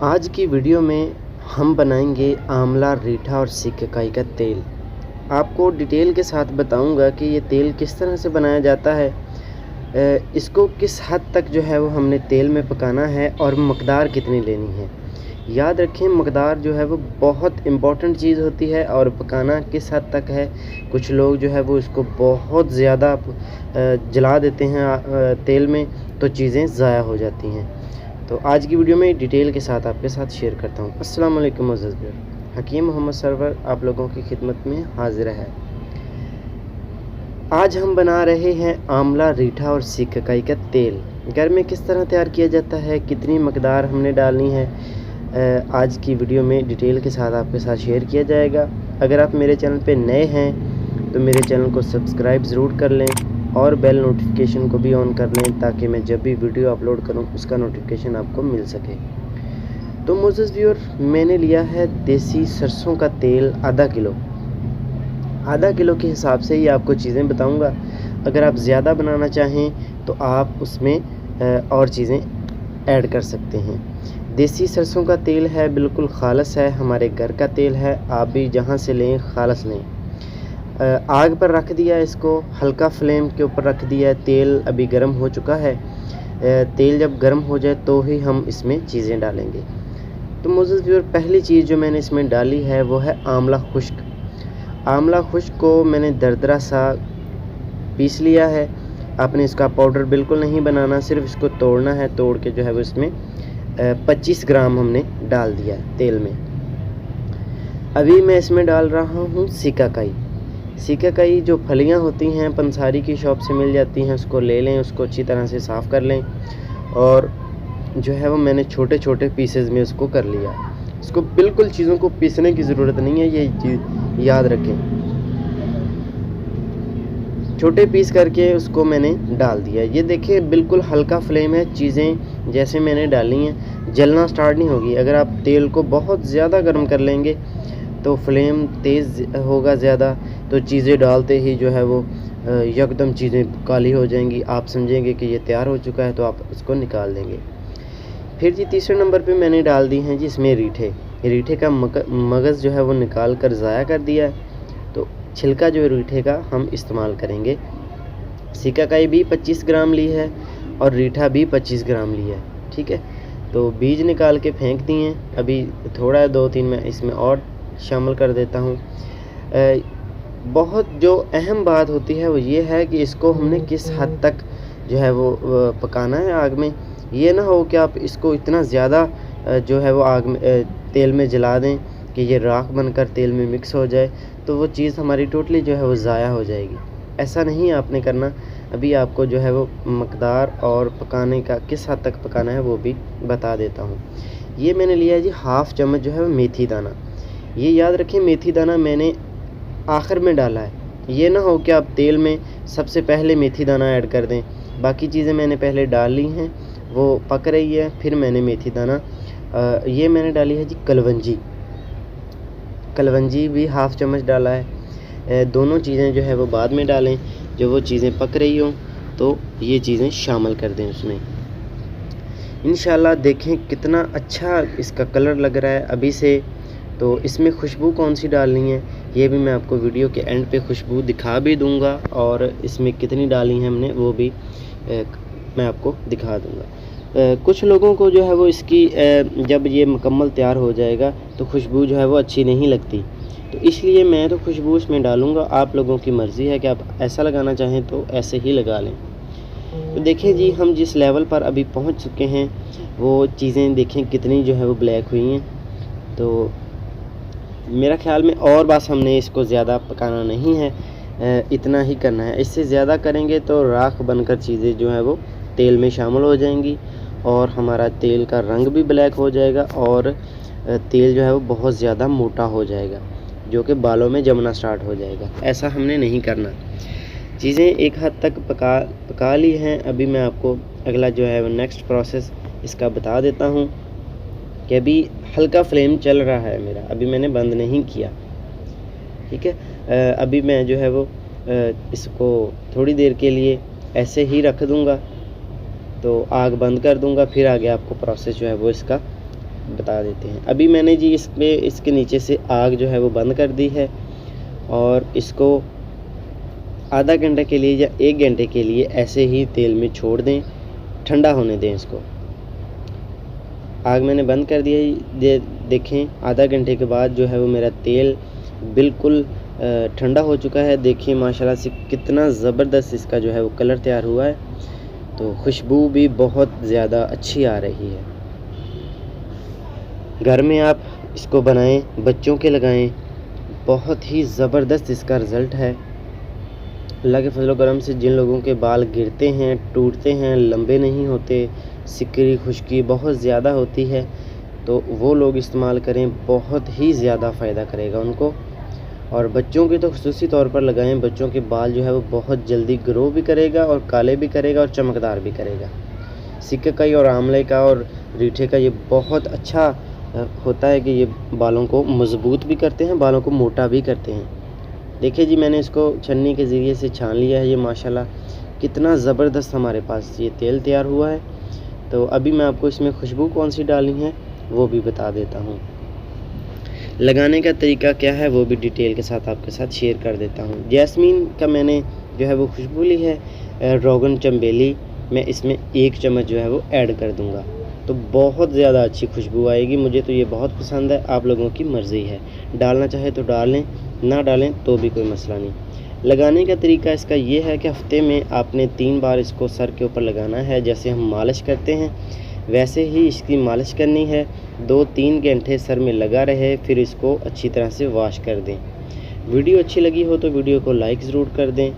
आज की वीडियो में हम बनाएंगे आंवला, रीठा और सिकाकाई का तेल। आपको डिटेल के साथ बताऊंगा कि ये तेल किस तरह से बनाया जाता है, इसको किस हद तक जो है वो हमने तेल में पकाना है और मकदार कितनी लेनी है। याद रखें, मकदार जो है वो बहुत इम्पॉर्टेंट चीज़ होती है और पकाना किस हद तक है। कुछ लोग जो है वो इसको बहुत ज़्यादा जला देते हैं तेल में, तो चीज़ें ज़ाया हो जाती हैं। तो आज की वीडियो में डिटेल के साथ आपके साथ शेयर करता हूँ। अस्सलाम वालेकुम मुअज़्ज़ज़ व्यूअर, हकीम मोहम्मद सरवर आप लोगों की खिदमत में हाजिर है। आज हम बना रहे हैं आंवला, रीठा और सिकाकाई का तेल। घर में किस तरह तैयार किया जाता है, कितनी मकदार हमने डालनी है, आज की वीडियो में डिटेल के साथ आपके साथ शेयर किया जाएगा। अगर आप मेरे चैनल पे नए हैं तो मेरे चैनल को सब्सक्राइब ज़रूर कर लें और बेल नोटिफिकेशन को भी ऑन कर लें, ताकि मैं जब भी वीडियो अपलोड करूं उसका नोटिफिकेशन आपको मिल सके। तो मुअज़्ज़ज़ व्यूअर, मैंने लिया है देसी सरसों का तेल आधा किलो के हिसाब से ही आपको चीज़ें बताऊंगा। अगर आप ज़्यादा बनाना चाहें तो आप उसमें और चीज़ें ऐड कर सकते हैं। देसी सरसों का तेल है, बिल्कुल खालस है, हमारे घर का तेल है। आप भी जहाँ से लें खालस लें। आग पर रख दिया, इसको हल्का फ्लेम के ऊपर रख दिया। तेल अभी गर्म हो चुका है। तेल जब गर्म हो जाए तो ही हम इसमें चीज़ें डालेंगे। तो मुअज़्ज़ज़ व्यूअर, पहली चीज़ जो मैंने इसमें डाली है वो है आंवला खुश्क। आंवला खुश्क को मैंने दरदरा सा पीस लिया है। आपने इसका पाउडर बिल्कुल नहीं बनाना, सिर्फ इसको तोड़ना है। तोड़ के जो है वो इसमें 25 ग्राम हमने डाल दिया तेल में। अभी मैं इसमें डाल रहा हूँ सिकाकाई जो फलियाँ होती हैं, पंसारी की शॉप से मिल जाती हैं, उसको ले लें, उसको अच्छी तरह से साफ़ कर लें और जो है वो मैंने छोटे छोटे पीसेस में उसको कर लिया। इसको बिल्कुल चीज़ों को पीसने की ज़रूरत नहीं है, ये चीज़ याद रखें। छोटे पीस करके उसको मैंने डाल दिया। ये देखिए बिल्कुल हल्का फ्लेम है। चीज़ें जैसे मैंने डाली हैं जलना स्टार्ट नहीं होगी। अगर आप तेल को बहुत ज़्यादा गर्म कर लेंगे तो फ्लेम तेज़ होगा ज़्यादा, तो चीज़ें डालते ही जो है वो यकदम चीज़ें काली हो जाएंगी। आप समझेंगे कि ये तैयार हो चुका है तो आप उसको निकाल देंगे। फिर जी तीसरे नंबर पे मैंने डाल दी हैं जी इसमें रीठे का मगज़ जो है वो निकाल कर ज़ाया कर दिया है। तो छिलका जो रीठे का हम इस्तेमाल करेंगे। सिकाकाई भी 25 ग्राम ली है और रीठा भी 25 ग्राम ली है, ठीक है। तो बीज निकाल के फेंक दिए। अभी थोड़ा 2-3 मैं इसमें और शामिल कर देता हूँ। बहुत जो अहम बात होती है वो ये है कि इसको हमने किस हद तक जो है वो पकाना है आग में। ये ना हो कि आप इसको इतना ज़्यादा जो है वो आग में तेल में जला दें कि ये राख बनकर तेल में मिक्स हो जाए, तो वो चीज़ हमारी टोटली जो है वो ज़ाया हो जाएगी। ऐसा नहीं आपने करना। अभी आपको जो है वो मकदार और पकाने का किस हद तक पकाना है वो भी बता देता हूँ। ये मैंने लिया है जी हाफ़ चम्मच जो है वो मेथी दाना। ये याद रखें, मेथी दाना मैंने आखिर में डाला है। ये ना हो कि आप तेल में सबसे पहले मेथी दाना ऐड कर दें। बाकी चीज़ें मैंने पहले डाल ली हैं, वो पक रही है, फिर मैंने मेथी दाना ये मैंने डाली है जी कलवंजी भी हाफ़ चम्मच डाला है। दोनों चीज़ें जो है वो बाद में डालें। जब वो चीज़ें पक रही हों तो ये चीज़ें शामिल कर दें उसमें। इंशाल्लाह देखें कितना अच्छा इसका कलर लग रहा है अभी से। तो इसमें खुशबू कौन सी डालनी है ये भी मैं आपको वीडियो के एंड पे खुशबू दिखा भी दूंगा, और इसमें कितनी डाली है हमने वो भी मैं आपको दिखा दूंगा। कुछ लोगों को जो है वो इसकी जब ये मुकम्मल तैयार हो जाएगा तो खुशबू जो है वो अच्छी नहीं लगती, तो इसलिए मैं तो खुशबू इसमें डालूँगा। आप लोगों की मर्ज़ी है कि आप ऐसा लगाना चाहें तो ऐसे ही लगा लें। तो देखें जी, हम जिस लेवल पर अभी पहुंच चुके हैं वो चीज़ें देखें कितनी जो है वो ब्लैक हुई हैं। तो मेरा ख़्याल में और बस हमने इसको ज़्यादा पकाना नहीं है, इतना ही करना है। इससे ज़्यादा करेंगे तो राख बनकर चीज़ें जो है वो तेल में शामिल हो जाएंगी और हमारा तेल का रंग भी ब्लैक हो जाएगा और तेल जो है वो बहुत ज़्यादा मोटा हो जाएगा, जो कि बालों में जमना स्टार्ट हो जाएगा। ऐसा हमने नहीं करना। चीज़ें एक हद तक पका ली हैं। अभी मैं आपको अगला जो है वो नेक्स्ट प्रोसेस इसका बता देता हूँ कि अभी हल्का फ्लेम चल रहा है मेरा, अभी मैंने बंद नहीं किया, ठीक है। अभी मैं जो है वो इसको थोड़ी देर के लिए ऐसे ही रख दूँगा, तो आग बंद कर दूँगा। फिर आगे आपको प्रोसेस जो है वो इसका बता देते हैं। अभी मैंने जी इसके नीचे से आग जो है वो बंद कर दी है और इसको आधा घंटा के लिए या 1 घंटे के लिए ऐसे ही तेल में छोड़ दें, ठंडा होने दें इसको। आग मैंने बंद कर दिया है। देखें आधा घंटे के बाद जो है वो मेरा तेल बिल्कुल ठंडा हो चुका है। देखिए माशाल्लाह से कितना ज़बरदस्त इसका जो है वो कलर तैयार हुआ है, तो खुशबू भी बहुत ज़्यादा अच्छी आ रही है। घर में आप इसको बनाएं, बच्चों के लगाएं, बहुत ही ज़बरदस्त इसका रिज़ल्ट है। अल्लाह के फजल करम से जिन लोगों के बाल गिरते हैं, टूटते हैं, लंबे नहीं होते, सिकरी खुश्की बहुत ज़्यादा होती है, तो वो लोग इस्तेमाल करें, बहुत ही ज़्यादा फ़ायदा करेगा उनको। और बच्चों के तो ख़ुसूसी तौर पर लगाएं, बच्चों के बाल जो है वो बहुत जल्दी ग्रो भी करेगा और काले भी करेगा और चमकदार भी करेगा। सिकाकाई और आंवले का और रीठे का ये बहुत अच्छा होता है कि ये बालों को मज़बूत भी करते हैं, बालों को मोटा भी करते हैं। देखिए जी मैंने इसको छन्नी के ज़रिए से छान लिया है। ये माशाल्लाह कितना ज़बरदस्त हमारे पास ये तेल तैयार हुआ है। तो अभी मैं आपको इसमें खुशबू कौन सी डालनी है वो भी बता देता हूँ। लगाने का तरीका क्या है वो भी डिटेल के साथ आपके साथ शेयर कर देता हूँ। जैस्मीन का मैंने जो है वो खुशबू ली है। रोगन चमेली मैं इसमें 1 चम्मच जो है वो ऐड कर दूँगा, तो बहुत ज़्यादा अच्छी खुशबू आएगी। मुझे तो ये बहुत पसंद है, आप लोगों की मर्ज़ी है, डालना चाहे तो डाल लें, ना डालें तो भी कोई मसला नहीं। लगाने का तरीका इसका ये है कि हफ़्ते में आपने 3 बार इसको सर के ऊपर लगाना है। जैसे हम मालिश करते हैं वैसे ही इसकी मालिश करनी है। 2-3 घंटे सर में लगा रहे, फिर इसको अच्छी तरह से वॉश कर दें। वीडियो अच्छी लगी हो तो वीडियो को लाइक ज़रूर कर दें।